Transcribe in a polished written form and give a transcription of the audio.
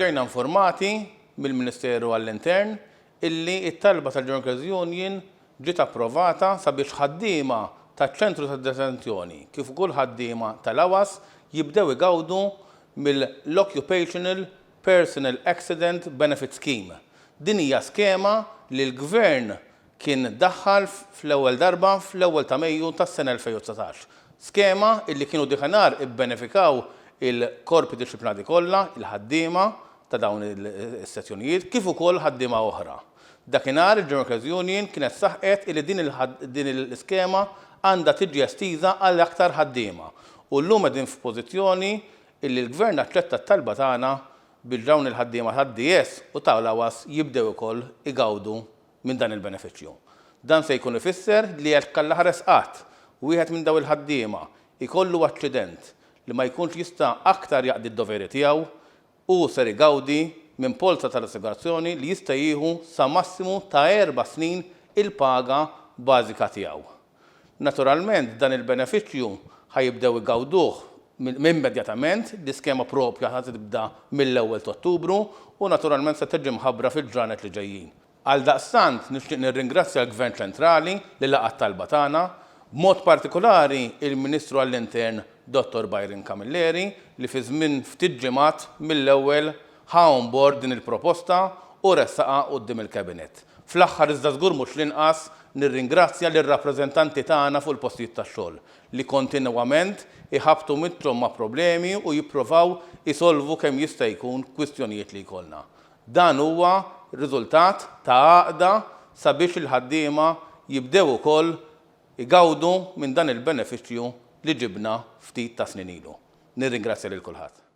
ġejna informati mill-Ministeru għall-Intern illi t-talba tal-Journalers Union ġiet approvata sabiex ħaddiema taċ-ċentru tad-detenzjoni kif ukoll ħaddiema tal-AWAS jibdew igawdu mill-Occupational Personal Accident Benefit Scheme. Din hija skema li l-Gvern kien daħħal fl-ewwel darba fl-ewwel ta' Mejju tas-sena 2019. Skema illi kienu diħanar ibbenefikaw il-korpi disciplinari kollha, il-ħaddiema ta' dawn is-sezzjonijiet kif ukoll ħaddiema oħra. Dakinhar il-Journalers Union kienet saħqet illi din l-iskema għandha tiġi estiża għal aktar ħaddiema. U llum qegħdin f'pożizzjoni illi l-Gvern aċċetta t-talba tagħna biex dawn il-ħaddiema tad-DS u tal-AWAS jibdew ukoll igawdu minn dan il-benefiċċju. Dan se jkun ifisser li jekk kellha ħares qatt wieħed minn daw il-ħaddiema ikollu aċċident li ma jkunx jista' aktar jaqdi d-doveri tiegħu u ser igawdi minn polza tal-assigurazzjoni li jista' jieħu sa massimu ta' 4 snin il-paga bażika tiegħu. Naturalment dan il-benefiċċju ħajibdew igawduh immedjatament, l-iskema proprja ħad tibda mill-ewwel ta' Ottubru u naturalment se tiġi mħabbra fil-ġranet li ġejjin. Għaldaqstant nixtieq nirringrazzja l-Gvern ċentrali li laqa t-talba tagħna, b'mod partikolari il-Ministru għall-Intern Dr. Byron Camilleri li fi żmien ftit ġimgħat mill-ewwel ħa on board din il-proposta u ressaqha quddiem il-Cabinet. Fl-aħħar iżda żgur mhux l-inqas nirringrazzja lir-rappreżentanti tagħna fuq il-postijiet tax-xogħol li kontinwament iħabtu mitrom ma' problemi u jippruvaw isolvu kemm jista' jkun kwistjonijiet li jkollna. Dan huwa riżultat ta' għaqda sabiex il-ħaddiema jibdew ukoll igawdu minn dan il-benefiċċju li ġibna ftit ta' snin ilu. Nirringrazzja lil kulħadd.